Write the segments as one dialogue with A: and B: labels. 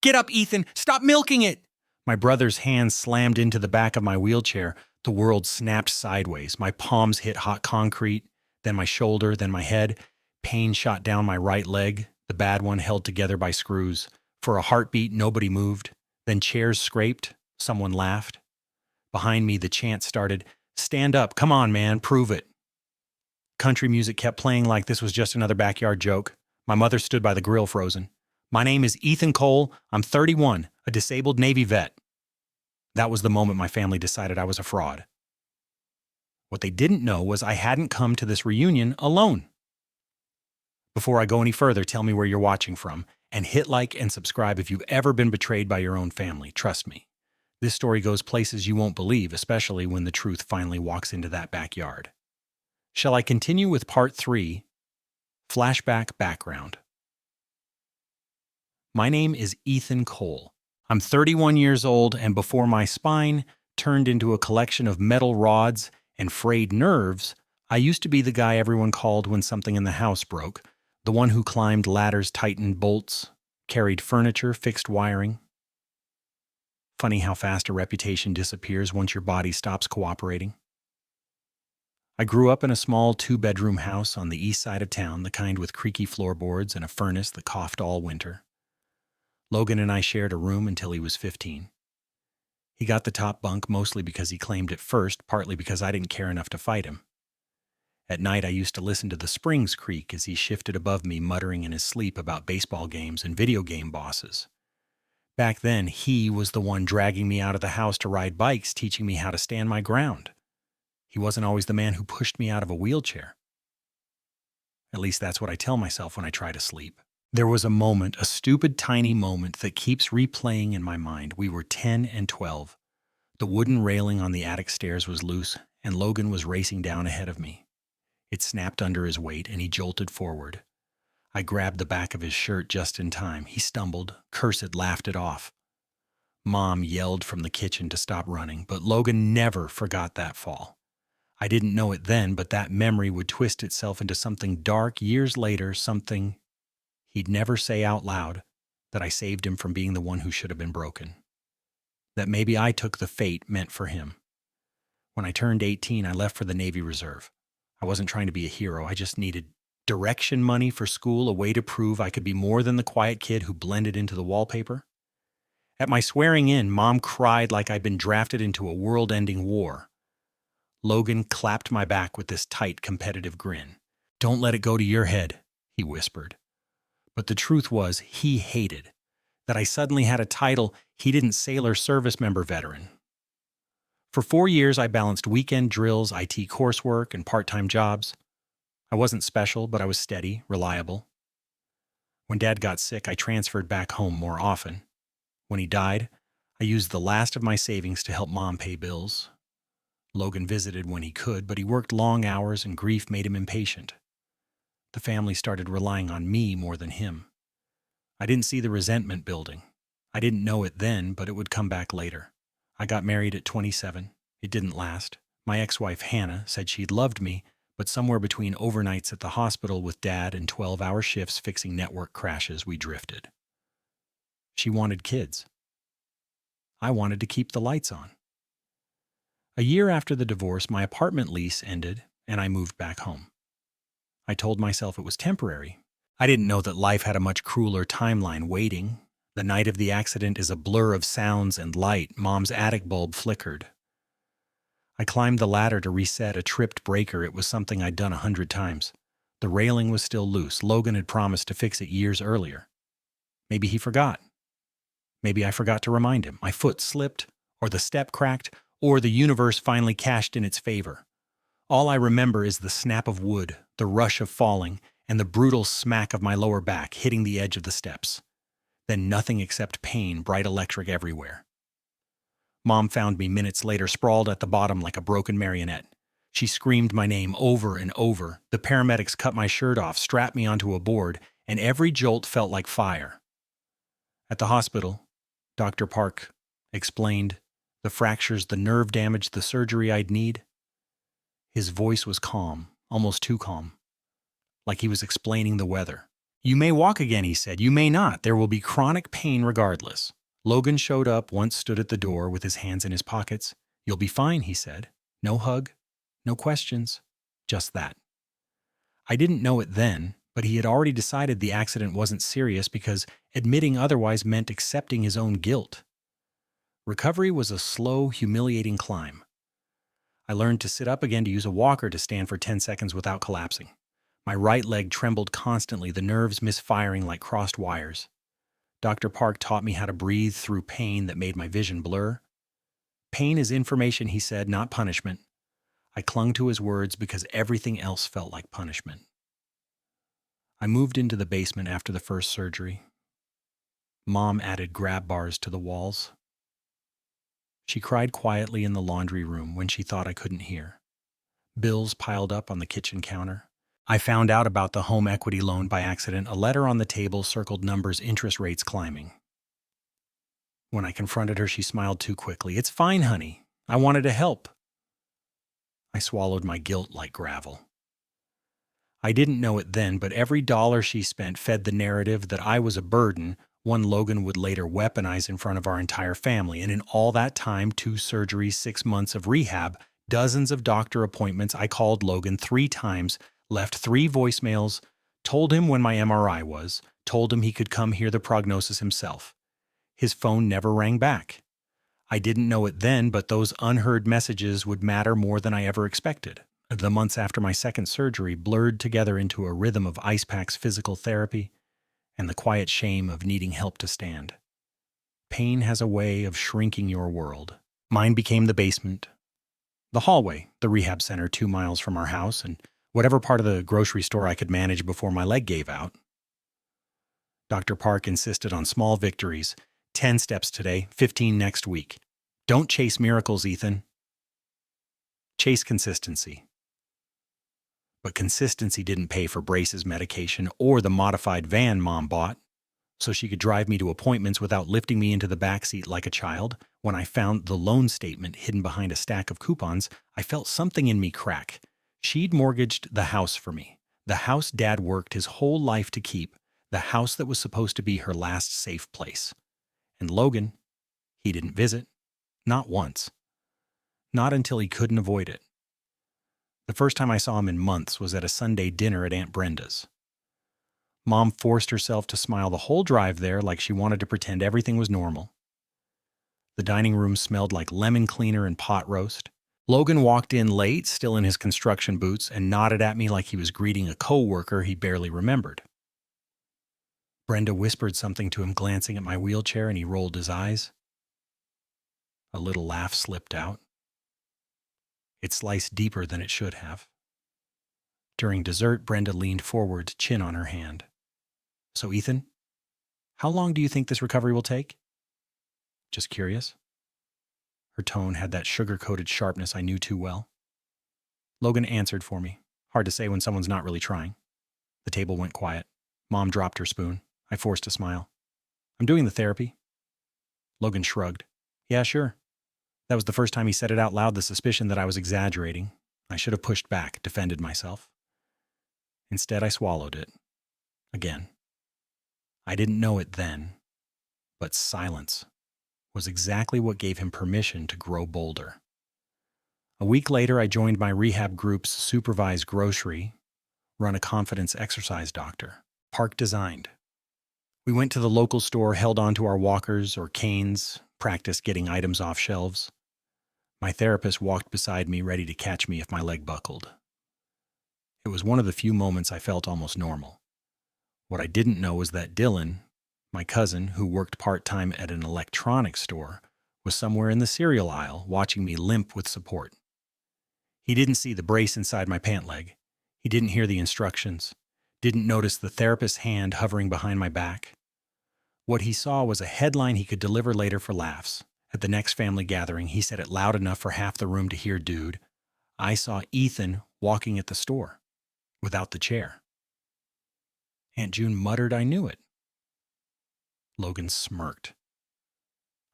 A: Get up, Ethan! Stop milking it! My brother's hand slammed into the back of my wheelchair. The world snapped sideways. My palms hit hot concrete, then my shoulder, then my head. Pain shot down my right leg, the bad one held together by screws. For a heartbeat, nobody moved. Then chairs scraped. Someone laughed. Behind me, the chant started, "Stand up, come on, man, prove it." Country music kept playing like this was just another backyard joke. My mother stood by the grill frozen. "My name is Ethan Cole. I'm 31, a disabled Navy vet." That was the moment my family decided I was a fraud. What they didn't know was I hadn't come to this reunion alone. Before I go any further, tell me where you're watching from, and hit like and subscribe if you've ever been betrayed by your own family. Trust me, this story goes places you won't believe, especially when the truth finally walks into that backyard. Shall I continue with part 3, Flashback Background? My name is Ethan Cole. I'm 31 years old, and before my spine turned into a collection of metal rods and frayed nerves, I used to be the guy everyone called when something in the house broke, the one who climbed ladders, tightened bolts, carried furniture, fixed wiring. Funny how fast a reputation disappears once your body stops cooperating. I grew up in a small 2-bedroom house on the east side of town, the kind with creaky floorboards and a furnace that coughed all winter. Logan and I shared a room until he was 15. He got the top bunk mostly because he claimed it first, partly because I didn't care enough to fight him. At night, I used to listen to the springs creak as he shifted above me, muttering in his sleep about baseball games and video game bosses. Back then, he was the one dragging me out of the house to ride bikes, teaching me how to stand my ground. He wasn't always the man who pushed me out of a wheelchair. At least that's what I tell myself when I try to sleep. There was a moment, a stupid tiny moment that keeps replaying in my mind. We were 10 and 12. The wooden railing on the attic stairs was loose, and Logan was racing down ahead of me. It snapped under his weight, and he jolted forward. I grabbed the back of his shirt just in time. He stumbled, cursed, laughed it off. Mom yelled from the kitchen to stop running, but Logan never forgot that fall. I didn't know it then, but that memory would twist itself into something dark years later, something he'd never say out loud, that I saved him from being the one who should have been broken. That maybe I took the fate meant for him. When I turned 18, I left for the Navy Reserve. I wasn't trying to be a hero. I just needed direction money for school, a way to prove I could be more than the quiet kid who blended into the wallpaper. At my swearing in, Mom cried like I'd been drafted into a world-ending war. Logan clapped my back with this tight, competitive grin. "Don't let it go to your head," he whispered. But the truth was, he hated that I suddenly had a title he didn't, sailor service member veteran. For 4 years, I balanced weekend drills, IT coursework, and part-time jobs. I wasn't special, but I was steady, reliable. When Dad got sick, I transferred back home more often. When he died, I used the last of my savings to help Mom pay bills. Logan visited when he could, but he worked long hours and grief made him impatient. The family started relying on me more than him. I didn't see the resentment building. I didn't know it then, but it would come back later. I got married at 27. It didn't last. My ex-wife, Hannah, said she'd loved me, but somewhere between overnights at the hospital with Dad and 12-hour shifts fixing network crashes, we drifted. She wanted kids. I wanted to keep the lights on. A year after the divorce, my apartment lease ended, and I moved back home. I told myself it was temporary. I didn't know that life had a much crueler timeline waiting. The night of the accident is a blur of sounds and light. Mom's attic bulb flickered. I climbed the ladder to reset a tripped breaker. It was something I'd done 100 times. The railing was still loose. Logan had promised to fix it years earlier. Maybe he forgot. Maybe I forgot to remind him. My foot slipped, or the step cracked, or the universe finally cashed in its favor. All I remember is the snap of wood, the rush of falling, and the brutal smack of my lower back hitting the edge of the steps. Then nothing except pain, bright electric everywhere. Mom found me minutes later, sprawled at the bottom like a broken marionette. She screamed my name over and over. The paramedics cut my shirt off, strapped me onto a board, and every jolt felt like fire. At the hospital, Dr. Park explained the fractures, the nerve damage, the surgery I'd need. His voice was calm, almost too calm, like he was explaining the weather. You may walk again, he said. You may not. There will be chronic pain regardless. Logan showed up, once stood at the door with his hands in his pockets. You'll be fine, he said. No hug, no questions, just that. I didn't know it then, but he had already decided the accident wasn't serious because admitting otherwise meant accepting his own guilt. Recovery was a slow, humiliating climb. I learned to sit up again, to use a walker, to stand for 10 seconds without collapsing. My right leg trembled constantly, the nerves misfiring like crossed wires. Dr. Park taught me how to breathe through pain that made my vision blur. Pain is information, he said, not punishment. I clung to his words because everything else felt like punishment. I moved into the basement after the first surgery. Mom added grab bars to the walls. She cried quietly in the laundry room when she thought I couldn't hear. Bills piled up on the kitchen counter. I found out about the home equity loan by accident. A letter on the table circled numbers, interest rates climbing. When I confronted her, she smiled too quickly. It's fine, honey. I wanted to help. I swallowed my guilt like gravel. I didn't know it then, but every dollar she spent fed the narrative that I was a burden, one Logan would later weaponize in front of our entire family. And in all that time, 2 surgeries, 6 months of rehab, dozens of doctor appointments, I called Logan 3 times, left 3 voicemails, told him when my MRI was, told him he could come hear the prognosis himself. His phone never rang back. I didn't know it then, but those unheard messages would matter more than I ever expected. The months after my second surgery blurred together into a rhythm of ice packs, physical therapy, and the quiet shame of needing help to stand. Pain has a way of shrinking your world. Mine became the basement, the hallway, the rehab center 2 miles from our house, and whatever part of the grocery store I could manage before my leg gave out. Dr. Park insisted on small victories. 10 steps today, 15 next week. Don't chase miracles, Ethan. Chase consistency. But consistency didn't pay for braces, medication, or the modified van Mom bought, so she could drive me to appointments without lifting me into the backseat like a child. When I found the loan statement hidden behind a stack of coupons, I felt something in me crack. She'd mortgaged the house for me, the house Dad worked his whole life to keep, the house that was supposed to be her last safe place. And Logan, he didn't visit. Not once. Not until he couldn't avoid it. The first time I saw him in months was at a Sunday dinner at Aunt Brenda's. Mom forced herself to smile the whole drive there like she wanted to pretend everything was normal. The dining room smelled like lemon cleaner and pot roast. Logan walked in late, still in his construction boots, and nodded at me like he was greeting a co-worker he barely remembered. Brenda whispered something to him, glancing at my wheelchair, and he rolled his eyes. A little laugh slipped out. It sliced deeper than it should have. During dessert, Brenda leaned forward, chin on her hand. So, Ethan, how long do you think this recovery will take? Just curious. Her tone had that sugar-coated sharpness I knew too well. Logan answered for me. Hard to say when someone's not really trying. The table went quiet. Mom dropped her spoon. I forced a smile. I'm doing the therapy. Logan shrugged. Yeah, sure. That was the first time he said it out loud, the suspicion that I was exaggerating. I should have pushed back, defended myself. Instead, I swallowed it. Again. I didn't know it then, but silence was exactly what gave him permission to grow bolder. A week later, I joined my rehab group's supervised grocery, run a confidence exercise doctor, Park designed. We went to the local store, held onto our walkers or canes, practiced getting items off shelves. My therapist walked beside me, ready to catch me if my leg buckled. It was one of the few moments I felt almost normal. What I didn't know was that Dylan, my cousin, who worked part-time at an electronics store, was somewhere in the cereal aisle watching me limp with support. He didn't see the brace inside my pant leg. He didn't hear the instructions, didn't notice the therapist's hand hovering behind my back. What he saw was a headline he could deliver later for laughs. At the next family gathering, he said it loud enough for half the room to hear, "Dude, I saw Ethan walking at the store without the chair." Aunt June muttered I knew it. Logan smirked.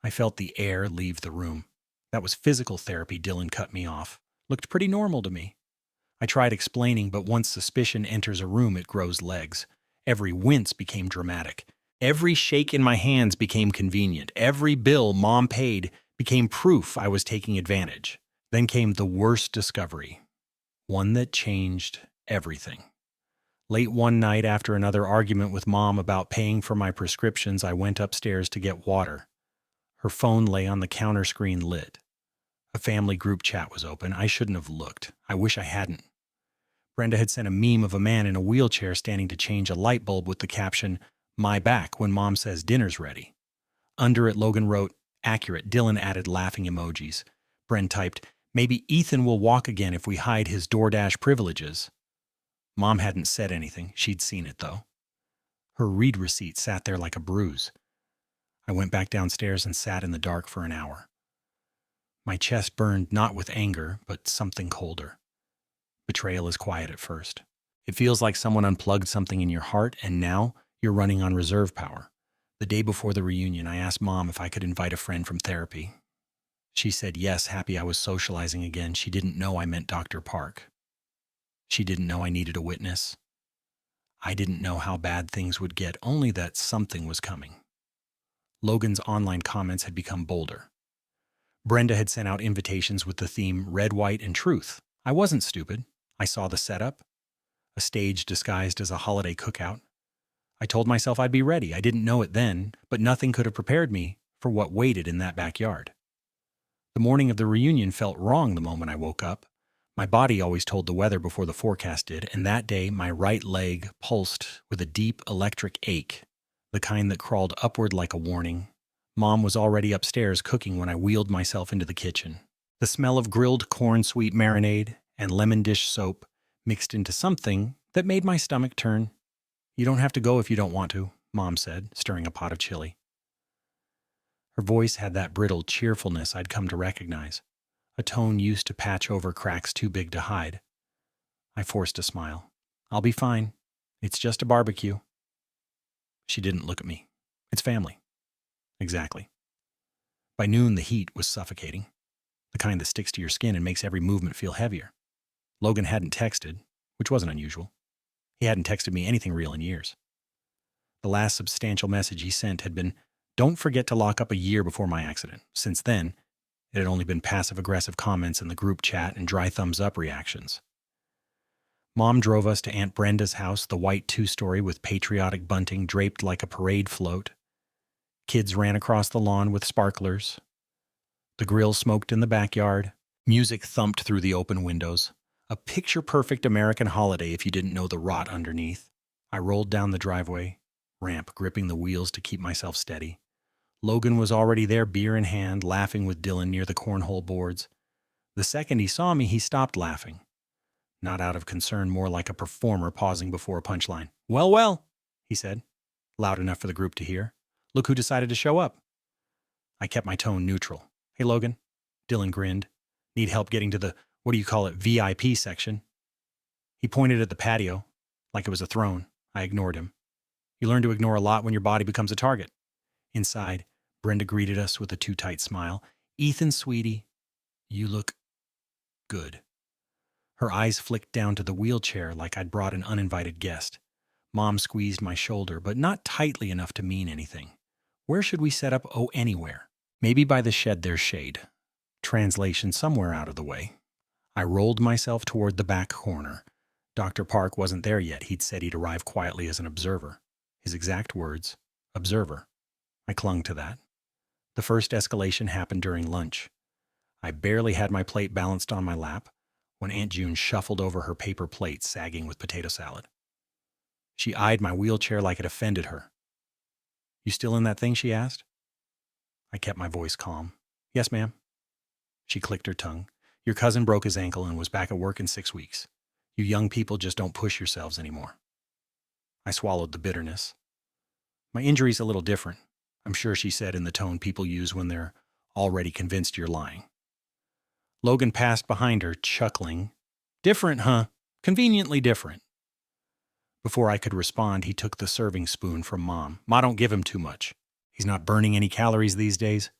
A: I felt the air leave the room. That was physical therapy, Dylan cut me off. Looked pretty normal to me. I tried explaining, but once suspicion enters a room, it grows legs. Every wince became dramatic. Every shake in my hands became convenient. Every bill Mom paid became proof I was taking advantage. Then came the worst discovery, one that changed everything. Late one night, after another argument with Mom about paying for my prescriptions, I went upstairs to get water. Her phone lay on the counter screen lit. A family group chat was open. I shouldn't have looked. I wish I hadn't. Brenda had sent a meme of a man in a wheelchair standing to change a light bulb with the caption, "My back when Mom says dinner's ready." Under it, Logan wrote, "Accurate." Dylan added laughing emojis. Bren typed, "Maybe Ethan will walk again if we hide his DoorDash privileges." Mom hadn't said anything. She'd seen it, though. Her read receipt sat there like a bruise. I went back downstairs and sat in the dark for an hour. My chest burned not with anger, but something colder. Betrayal is quiet at first. It feels like someone unplugged something in your heart, and now you're running on reserve power. The day before the reunion, I asked Mom if I could invite a friend from therapy. She said yes, happy I was socializing again. She didn't know I meant Dr. Park. She didn't know I needed a witness. I didn't know how bad things would get, only that something was coming. Logan's online comments had become bolder. Brenda had sent out invitations with the theme Red, White, and Truth. I wasn't stupid. I saw the setup, a stage disguised as a holiday cookout. I told myself I'd be ready. I didn't know it then, but nothing could have prepared me for what waited in that backyard. The morning of the reunion felt wrong the moment I woke up. My body always told the weather before the forecast did, and that day my right leg pulsed with a deep electric ache, the kind that crawled upward like a warning. Mom was already upstairs cooking when I wheeled myself into the kitchen. The smell of grilled corn sweet marinade and lemon dish soap mixed into something that made my stomach turn. "You don't have to go if you don't want to," Mom said, stirring a pot of chili. Her voice had that brittle cheerfulness I'd come to recognize, a tone used to patch over cracks too big to hide. I forced a smile. "I'll be fine. It's just a barbecue." She didn't look at me. "It's family." Exactly. By noon, the heat was suffocating, the kind that sticks to your skin and makes every movement feel heavier. Logan hadn't texted, which wasn't unusual. He hadn't texted me anything real in years. The last substantial message he sent had been, "Don't forget to lock up a year before my accident." Since then, it had only been passive-aggressive comments in the group chat and dry thumbs-up reactions. Mom drove us to Aunt Brenda's house, the white two-story with patriotic bunting draped like a parade float. Kids ran across the lawn with sparklers. The grill smoked in the backyard. Music thumped through the open windows. A picture-perfect American holiday if you didn't know the rot underneath. I rolled down the driveway, ramp gripping the wheels to keep myself steady. Logan was already there, beer in hand, laughing with Dylan near the cornhole boards. The second he saw me, he stopped laughing. Not out of concern, more like a performer pausing before a punchline. "Well, well," he said, loud enough for the group to hear. "Look who decided to show up." I kept my tone neutral. "Hey, Logan." Dylan grinned. "Need help getting to the, VIP section?" He pointed at the patio, like it was a throne. I ignored him. You learn to ignore a lot when your body becomes a target. Inside, Brenda greeted us with a too tight smile. "Ethan, sweetie, you look good." Her eyes flicked down to the wheelchair like I'd brought an uninvited guest. Mom squeezed my shoulder, but not tightly enough to mean anything. "Where should we set up?" "Oh, anywhere. Maybe by the shed there's shade." Translation somewhere out of the way. I rolled myself toward the back corner. Dr. Park wasn't there yet. He'd said he'd arrive quietly as an observer. His exact words, observer. I clung to that. The first escalation happened during lunch. I barely had my plate balanced on my lap when Aunt June shuffled over her paper plate sagging with potato salad. She eyed my wheelchair like it offended her. "You still in that thing?" she asked. I kept my voice calm. "Yes, ma'am." She clicked her tongue. "Your cousin broke his ankle and was back at work in 6 weeks. You young people just don't push yourselves anymore." I swallowed the bitterness. "My injury's a little different," I'm sure she said in the tone people use when they're already convinced you're lying. Logan passed behind her, chuckling. "Different, huh? Conveniently different." Before I could respond, he took the serving spoon from Mom. "Ma, don't give him too much. He's not burning any calories these days."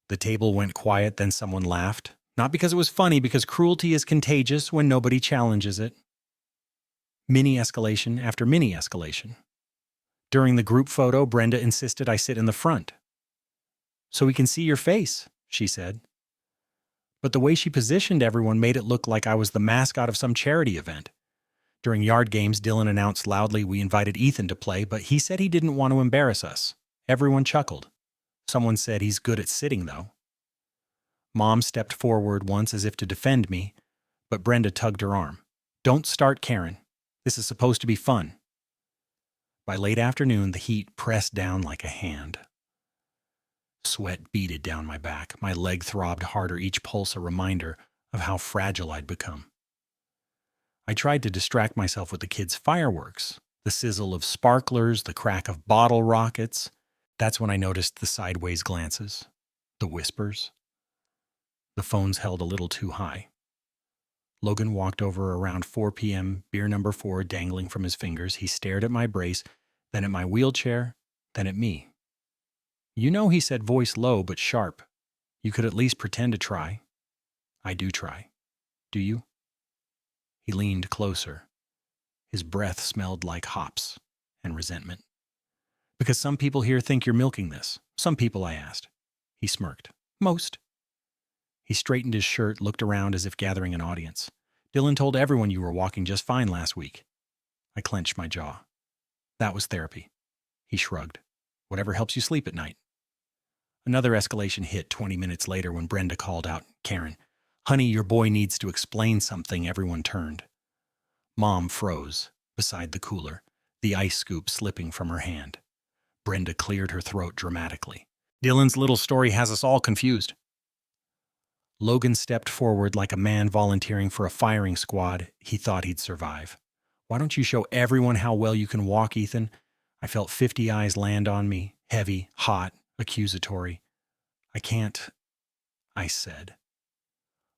A: The table went quiet, then someone laughed. Not because it was funny, because cruelty is contagious when nobody challenges it. Mini escalation after mini escalation. During the group photo, Brenda insisted I sit in the front. So we can see your face, she said. But the way she positioned everyone made it look like I was the mascot of some charity event. During yard games, Dylan announced loudly we invited Ethan to play, but he said he didn't want to embarrass us. Everyone chuckled. Someone said he's good at sitting, though. Mom stepped forward once as if to defend me, but Brenda tugged her arm. Don't start, Karen. This is supposed to be fun. By late afternoon, the heat pressed down like a hand. Sweat beaded down my back. My leg throbbed harder, each pulse a reminder of how fragile I'd become. I tried to distract myself with the kids' fireworks, the sizzle of sparklers, the crack of bottle rockets. That's when I noticed the sideways glances, the whispers. The phones held a little too high. Logan walked over around 4 p.m., beer number 4 dangling from his fingers. He stared at my brace, then at my wheelchair, then at me. You know, he said, voice low but sharp. You could at least pretend to try. I do try. Do you? He leaned closer. His breath smelled like hops and resentment. Because some people here think you're milking this. Some people, I asked. He smirked. Most. He straightened his shirt, looked around as if gathering an audience. Dylan told everyone you were walking just fine last week. I clenched my jaw. That was therapy. He shrugged. Whatever helps you sleep at night. Another escalation hit 20 minutes later when Brenda called out, Karen, honey, your boy needs to explain something. Everyone turned. Mom froze beside the cooler, the ice scoop slipping from her hand. Brenda cleared her throat dramatically. Dylan's little story has us all confused. Logan stepped forward like a man volunteering for a firing squad he thought he'd survive. Why don't you show everyone how well you can walk, Ethan? I felt 50 eyes land on me, heavy, hot, accusatory. I can't, I said.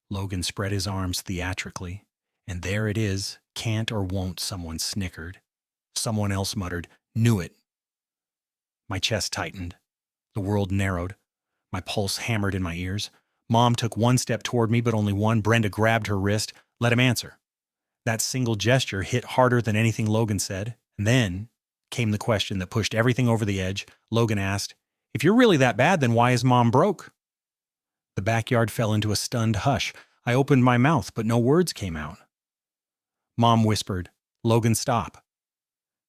A: Logan spread his arms theatrically. And there it is, can't or won't, someone snickered. Someone else muttered, knew it. My chest tightened. The world narrowed. My pulse hammered in my ears. Mom took one step toward me, but only one. Brenda grabbed her wrist. Let him answer. That single gesture hit harder than anything Logan said. And then came the question that pushed everything over the edge. Logan asked, if you're really that bad, then why is Mom broke? The backyard fell into a stunned hush. I opened my mouth, but no words came out. Mom whispered, Logan, stop.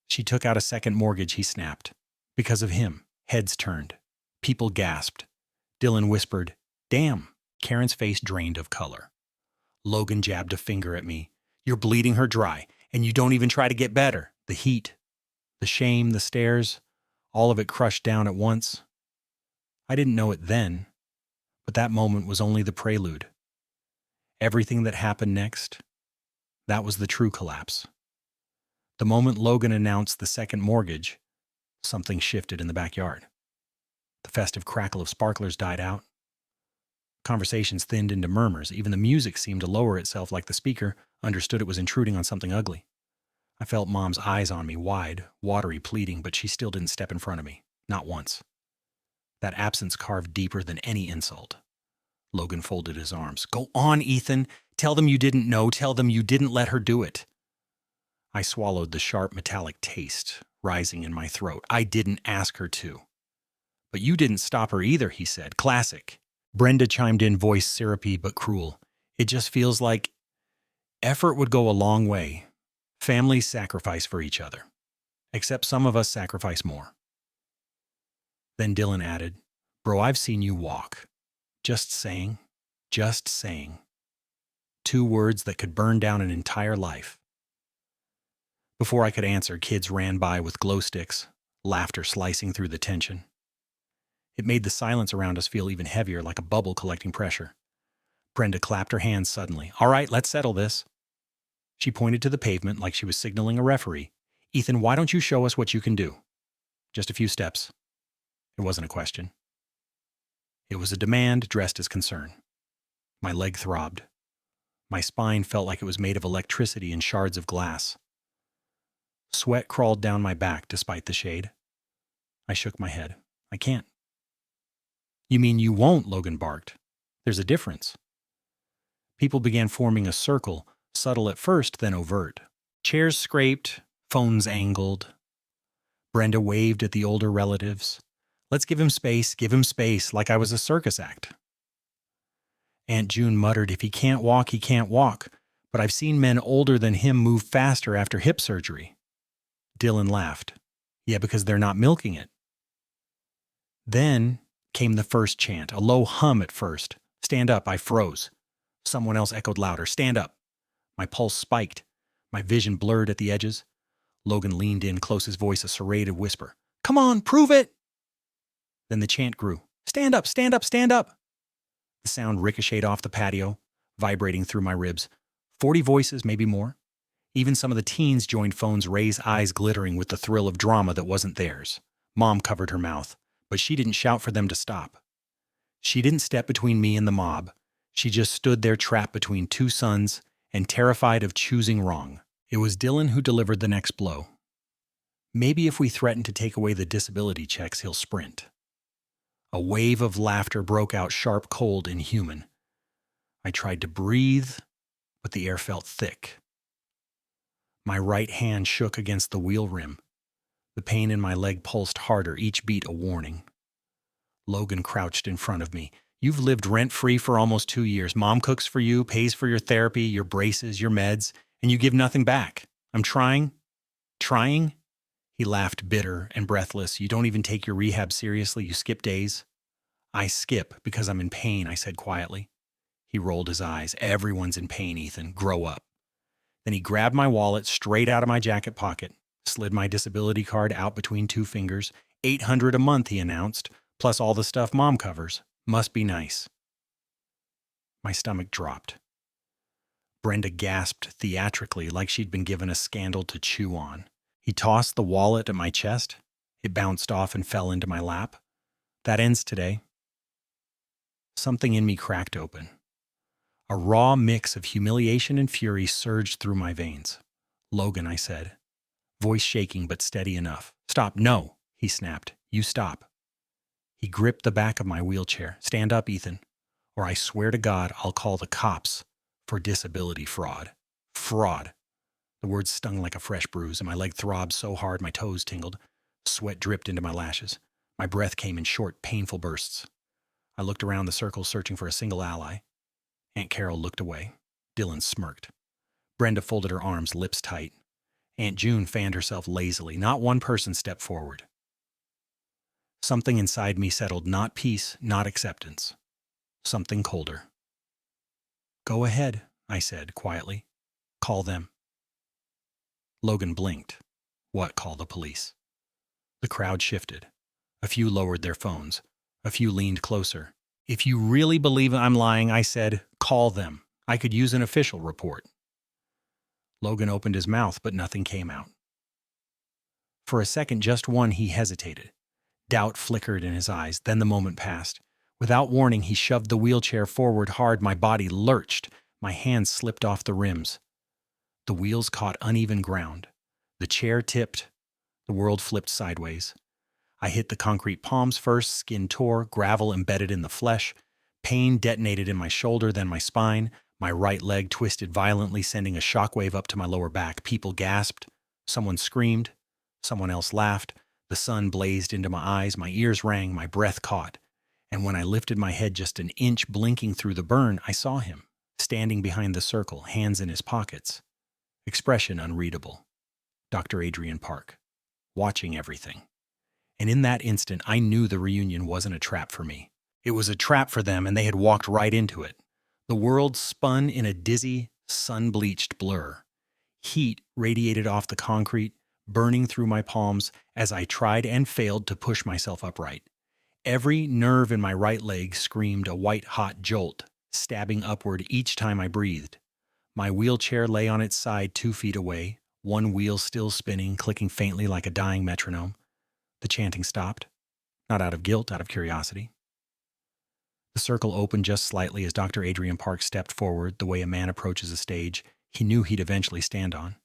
A: She took out a second mortgage, he snapped. Because of him. Heads turned. People gasped. Dylan whispered, damn. Karen's face drained of color. Logan jabbed a finger at me. You're bleeding her dry, and you don't even try to get better. The heat, the shame, the stares, all of it crushed down at once. I didn't know it then, but that moment was only the prelude. Everything that happened next, that was the true collapse. The moment Logan announced the second mortgage, something shifted in the backyard. The festive crackle of sparklers died out. Conversations thinned into murmurs. Even the music seemed to lower itself like the speaker understood it was intruding on something ugly. I felt Mom's eyes on me, wide, watery, pleading, but she still didn't step in front of me. Not once. That absence carved deeper than any insult. Logan folded his arms. Go on, Ethan. Tell them you didn't know. Tell them you didn't let her do it. I swallowed the sharp metallic taste rising in my throat. I didn't ask her to. But you didn't stop her either, he said. Classic. Brenda chimed in, voice syrupy but cruel. It just feels like effort would go a long way. Families sacrifice for each other. Except some of us sacrifice more. Then Dylan added, Bro, I've seen you walk. Just saying. Just saying. 2 words that could burn down an entire life. Before I could answer, kids ran by with glow sticks, laughter slicing through the tension. It made the silence around us feel even heavier, like a bubble collecting pressure. Brenda clapped her hands suddenly. All right, let's settle this. She pointed to the pavement like she was signaling a referee. Ethan, why don't you show us what you can do? Just a few steps. It wasn't a question. It was a demand dressed as concern. My leg throbbed. My spine felt like it was made of electricity and shards of glass. Sweat crawled down my back despite the shade. I shook my head. I can't. You mean you won't? Logan barked. There's a difference. People began forming a circle, subtle at first, then overt. Chairs scraped, phones angled. Brenda waved at the older relatives. Let's give him space, like I was a circus act. Aunt June muttered, if he can't walk, he can't walk. But I've seen men older than him move faster after hip surgery. Dylan laughed. Yeah, because they're not milking it. Then came the first chant, a low hum at first. Stand up, I froze. Someone else echoed louder, stand up. My pulse spiked. My vision blurred at the edges. Logan leaned in close, his voice a serrated whisper. Come on, prove it! Then the chant grew. Stand up, stand up, stand up! The sound ricocheted off the patio, vibrating through my ribs. 40 voices, maybe more. Even some of the teens joined phones, raised eyes glittering with the thrill of drama that wasn't theirs. Mom covered her mouth, but she didn't shout for them to stop. She didn't step between me and the mob. She just stood there trapped between two suns and terrified of choosing wrong. It was Dylan who delivered the next blow. Maybe if we threaten to take away the disability checks, he'll sprint. A wave of laughter broke out, sharp, cold, inhuman. I tried to breathe, but the air felt thick. My right hand shook against the wheel rim. The pain in my leg pulsed harder, each beat a warning. Logan crouched in front of me. You've lived rent-free for almost 2 years. Mom cooks for you, pays for your therapy, your braces, your meds, and you give nothing back. I'm trying. Trying? He laughed, bitter and breathless. You don't even take your rehab seriously. You skip days. I skip because I'm in pain, I said quietly. He rolled his eyes. Everyone's in pain, Ethan. Grow up. Then he grabbed my wallet straight out of my jacket pocket, slid my disability card out between two fingers. $800 a month, he announced, plus all the stuff Mom covers. Must be nice. My stomach dropped. Brenda gasped theatrically like she'd been given a scandal to chew on. He tossed the wallet at my chest. It bounced off and fell into my lap. That ends today. Something in me cracked open. A raw mix of humiliation and fury surged through my veins. Logan, I said, voice shaking but steady enough. Stop, no, he snapped. You stop. He gripped the back of my wheelchair. Stand up, Ethan, or I swear to God I'll call the cops for disability fraud. Fraud. The words stung like a fresh bruise, and my leg throbbed so hard my toes tingled. Sweat dripped into my lashes. My breath came in short, painful bursts. I looked around the circle, searching for a single ally. Aunt Carol looked away. Dylan smirked. Brenda folded her arms, lips tight. Aunt June fanned herself lazily. Not one person stepped forward. Something inside me settled, not peace, not acceptance. Something colder. Go ahead, I said quietly. Call them. Logan blinked. What, call the police? The crowd shifted. A few lowered their phones. A few leaned closer. If you really believe I'm lying, I said, call them. I could use an official report. Logan opened his mouth, but nothing came out. For a second, just one, he hesitated. Doubt flickered in his eyes, then the moment passed. Without warning, he shoved the wheelchair forward hard. My body lurched. My hands slipped off the rims. The wheels caught uneven ground. The chair tipped. The world flipped sideways. I hit the concrete palms first, skin tore, gravel embedded in the flesh. Pain detonated in my shoulder, then my spine. My right leg twisted violently, sending a shockwave up to my lower back. People gasped. Someone screamed. Someone else laughed. The sun blazed into my eyes. My ears rang. My breath caught. And when I lifted my head just an inch, blinking through the burn, I saw him, standing behind the circle, hands in his pockets. Expression unreadable. Dr. Adrian Park, watching everything. And in that instant, I knew the reunion wasn't a trap for me. It was a trap for them, and they had walked right into it. The world spun in a dizzy, sun-bleached blur. Heat radiated off the concrete, burning through my palms as I tried and failed to push myself upright. Every nerve in my right leg screamed a white-hot jolt, stabbing upward each time I breathed. My wheelchair lay on its side 2 feet away, one wheel still spinning, clicking faintly like a dying metronome. The chanting stopped, not out of guilt, out of curiosity. The circle opened just slightly as Dr. Adrian Park stepped forward the way a man approaches a stage he knew he'd eventually stand on.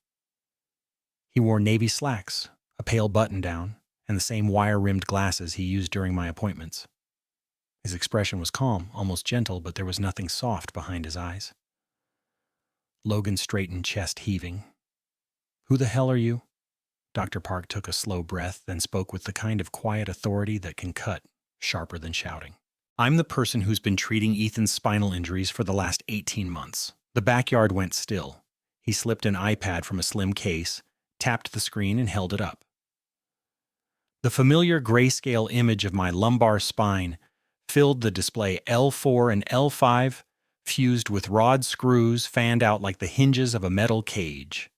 A: He wore navy slacks, a pale button-down, and the same wire-rimmed glasses he used during my appointments. His expression was calm, almost gentle, but there was nothing soft behind his eyes. Logan straightened, chest heaving. Who the hell are you? Dr. Park took a slow breath, then spoke with the kind of quiet authority that can cut sharper than shouting. I'm the person who's been treating Ethan's spinal injuries for the last 18 months. The backyard went still. He slipped an iPad from a slim case, tapped the screen, and held it up. The familiar grayscale image of my lumbar spine filled the display. L4 and L5, fused with rod screws fanned out like the hinges of a metal cage.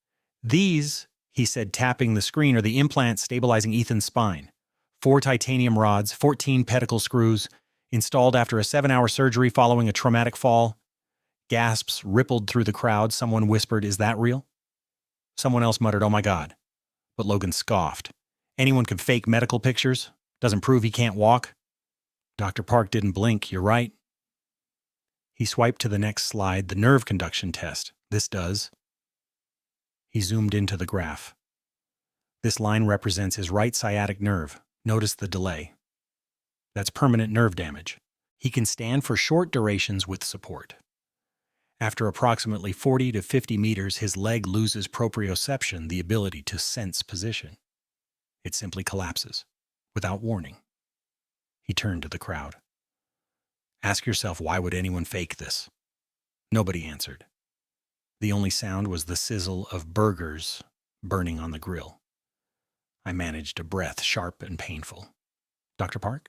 A: These, he said, tapping the screen, are the implants stabilizing Ethan's spine. 4 titanium rods, 14 pedicle screws, installed after a 7-hour surgery following a traumatic fall. Gasps rippled through the crowd. Someone whispered, "Is that real?" Someone else muttered, "Oh my God." But Logan scoffed. Anyone can fake medical pictures. Doesn't prove he can't walk. Dr. Park didn't blink. You're right. He swiped to the next slide, the nerve conduction test. This does. He zoomed into the graph. This line represents his right sciatic nerve. Notice the delay. That's permanent nerve damage. He can stand for short durations with support. After approximately 40 to 50 meters, his leg loses proprioception, the ability to sense position. It simply collapses, without warning. He turned to the crowd. Ask yourself, why would anyone fake this? Nobody answered. The only sound was the sizzle of burgers burning on the grill. I managed a breath, sharp and painful. Dr. Park?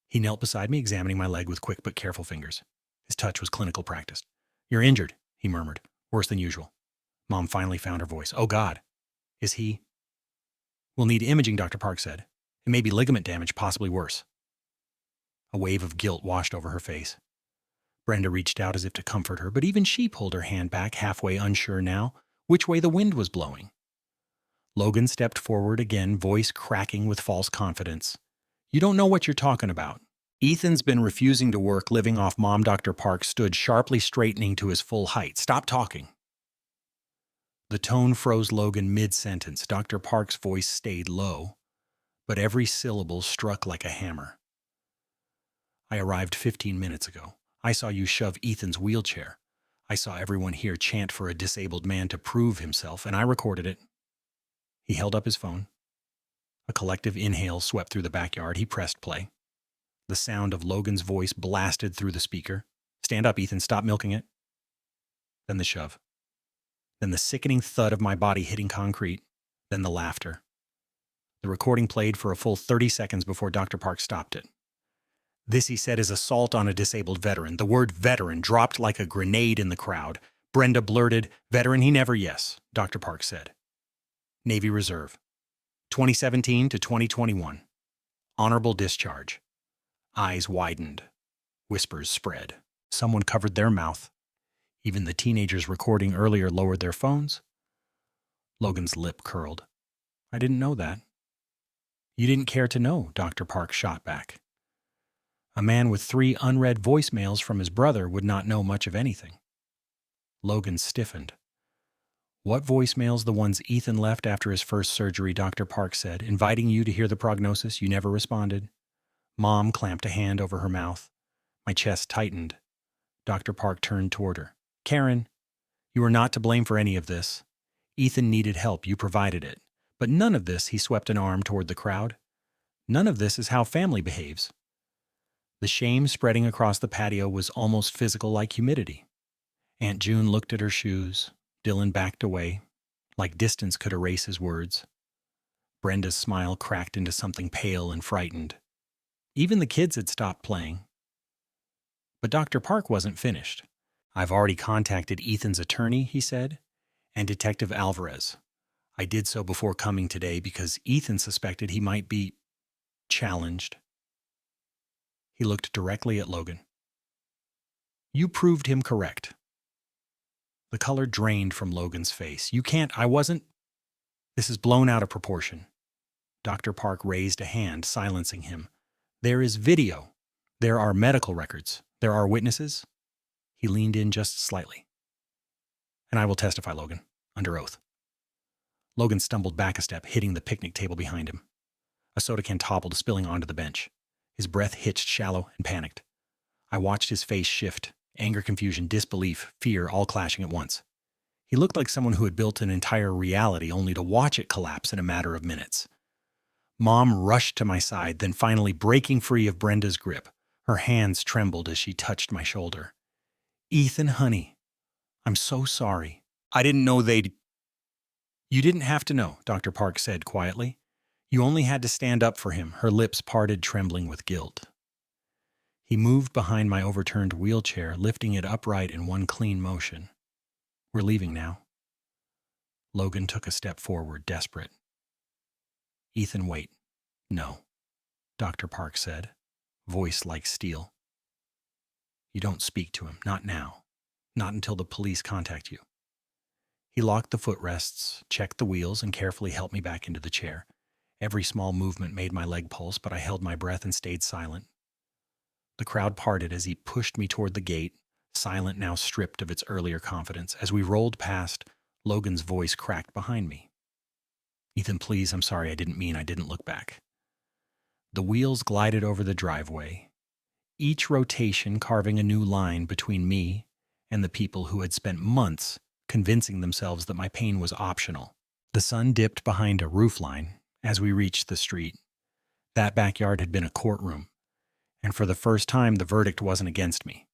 A: He knelt beside me, examining my leg with quick but careful fingers. His touch was clinical practiced. You're injured, he murmured. Worse than usual. Mom finally found her voice. Oh God. Is he? We'll need imaging, Dr. Park said. It may be ligament damage, possibly worse. A wave of guilt washed over her face. Brenda reached out as if to comfort her, but even she pulled her hand back, halfway unsure now which way the wind was blowing. Logan stepped forward again, voice cracking with false confidence. You don't know what you're talking about. Ethan's been refusing to work, living off Mom. Dr. Park stood sharply straightening to his full height. Stop talking. The tone froze Logan mid-sentence. Dr. Park's voice stayed low, but every syllable struck like a hammer. I arrived 15 minutes ago. I saw you shove Ethan's wheelchair. I saw everyone here chant for a disabled man to prove himself, and I recorded it. He held up his phone. A collective inhale swept through the backyard. He pressed play. The sound of Logan's voice blasted through the speaker. Stand up, Ethan. Stop milking it. Then the shove. Then the sickening thud of my body hitting concrete. Then the laughter. The recording played for a full 30 seconds before Dr. Park stopped it. This, he said, is assault on a disabled veteran. The word veteran dropped like a grenade in the crowd. Brenda blurted, veteran he never, yes, Dr. Park said. Navy Reserve. 2017 to 2021. Honorable discharge. Eyes widened. Whispers spread. Someone covered their mouth. Even the teenagers recording earlier lowered their phones. Logan's lip curled. I didn't know that. You didn't care to know, Dr. Park shot back. A man with 3 unread voicemails from his brother would not know much of anything. Logan stiffened. What voicemails? The ones Ethan left after his first surgery, Dr. Park said, inviting you to hear the prognosis. You never responded. Mom clamped a hand over her mouth. My chest tightened. Dr. Park turned toward her. Karen, you are not to blame for any of this. Ethan needed help. You provided it. But none of this, he swept an arm toward the crowd. None of this is how family behaves. The shame spreading across the patio was almost physical, like humidity. Aunt June looked at her shoes. Dylan backed away, like distance could erase his words. Brenda's smile cracked into something pale and frightened. Even the kids had stopped playing. But Dr. Park wasn't finished. I've already contacted Ethan's attorney, he said, and Detective Alvarez. I did so before coming today because Ethan suspected he might be challenged. He looked directly at Logan. You proved him correct. The color drained from Logan's face. You can't, I wasn't. This is blown out of proportion. Dr. Park raised a hand, silencing him. There is video. There are medical records. There are witnesses. He leaned in just slightly. And I will testify, Logan, under oath. Logan stumbled back a step, hitting the picnic table behind him. A soda can toppled, spilling onto the bench. His breath hitched shallow and panicked. I watched his face shift, anger, confusion, disbelief, fear, all clashing at once. He looked like someone who had built an entire reality only to watch it collapse in a matter of minutes. Mom rushed to my side, then finally breaking free of Brenda's grip. Her hands trembled as she touched my shoulder. "Ethan, honey, I'm so sorry. I didn't know they'd—" "You didn't have to know," Dr. Park said quietly. "You only had to stand up for him," her lips parted, trembling with guilt. He moved behind my overturned wheelchair, lifting it upright in one clean motion. "We're leaving now." Logan took a step forward, desperate. "Ethan, wait." "No," Dr. Park said, voice like steel. "You don't speak to him, not now. Not until the police contact you." He locked the footrests, checked the wheels, and carefully helped me back into the chair. Every small movement made my leg pulse, but I held my breath and stayed silent. The crowd parted as he pushed me toward the gate, silent now stripped of its earlier confidence. As we rolled past, Logan's voice cracked behind me. "Ethan, please, I'm sorry, I didn't look back." The wheels glided over the driveway, each rotation carving a new line between me and the people who had spent months convincing themselves that my pain was optional. The sun dipped behind a roofline as we reached the street. That backyard had been a courtroom, and for the first time the verdict wasn't against me.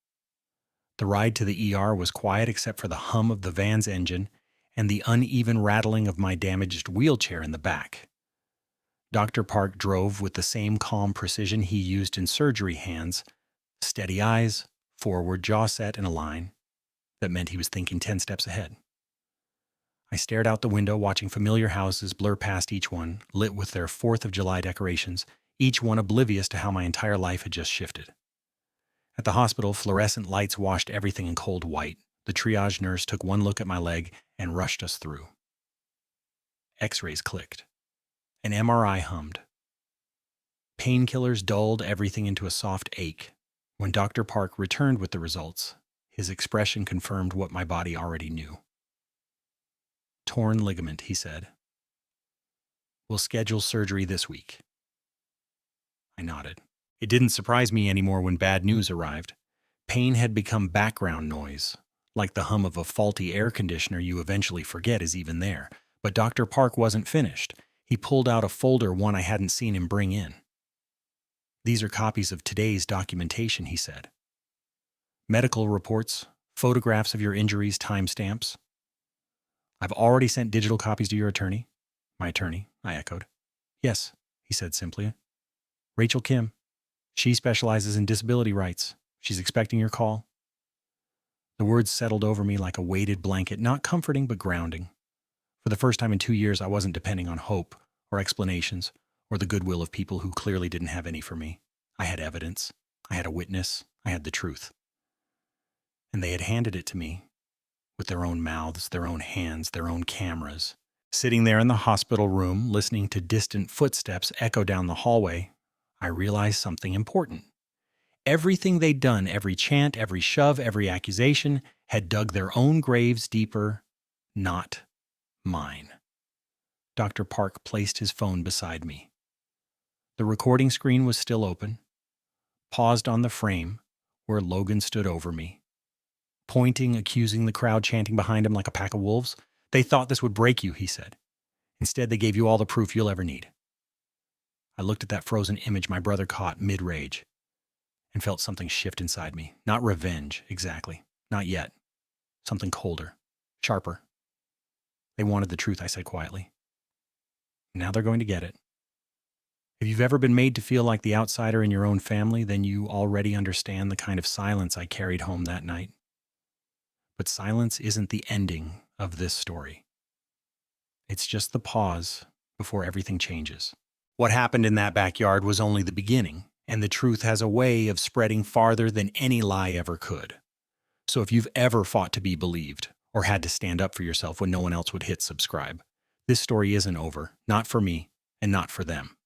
A: The ride to the ER was quiet except for the hum of the van's engine and the uneven rattling of my damaged wheelchair in the back. Dr. Park drove with the same calm precision he used in surgery hands, steady eyes, forward jaw set in a line that meant he was thinking 10 steps ahead. I stared out the window, watching familiar houses blur past each one, lit with their 4th of July decorations, each one oblivious to how my entire life had just shifted. At the hospital, fluorescent lights washed everything in cold white. The triage nurse took one look at my leg and rushed us through. X-rays clicked. An MRI hummed. Painkillers dulled everything into a soft ache. When Dr. Park returned with the results, his expression confirmed what my body already knew. "Torn ligament," he said. "We'll schedule surgery this week." I nodded. It didn't surprise me anymore when bad news arrived. Pain had become background noise, like the hum of a faulty air conditioner you eventually forget is even there. But Dr. Park wasn't finished. He pulled out a folder, one I hadn't seen him bring in. "These are copies of today's documentation," he said. "Medical reports, photographs of your injuries, timestamps." "I've already sent digital copies to your attorney." "My attorney," I echoed. "Yes," he said simply. "Rachel Kim. She specializes in disability rights. She's expecting your call." The words settled over me like a weighted blanket, not comforting but grounding. For the first time in 2 years, I wasn't depending on hope or explanations or the goodwill of people who clearly didn't have any for me. I had evidence. I had a witness. I had the truth. And they had handed it to me with their own mouths, their own hands, their own cameras. Sitting there in the hospital room, listening to distant footsteps echo down the hallway, I realized something important. Everything they'd done, every chant, every shove, every accusation, had dug their own graves deeper, not mine. Dr. Park placed his phone beside me. The recording screen was still open, paused on the frame where Logan stood over me, pointing, accusing the crowd chanting behind him like a pack of wolves. "They thought this would break you," he said. "Instead, they gave you all the proof you'll ever need." I looked at that frozen image my brother caught mid-rage and felt something shift inside me. Not revenge, exactly. Not yet. Something colder, sharper. "They wanted the truth," I said quietly. "Now they're going to get it." If you've ever been made to feel like the outsider in your own family, then you already understand the kind of silence I carried home that night. But silence isn't the ending of this story. It's just the pause before everything changes. What happened in that backyard was only the beginning, and the truth has a way of spreading farther than any lie ever could. So if you've ever fought to be believed, or had to stand up for yourself when no one else would hit subscribe, this story isn't over, not for me, and not for them.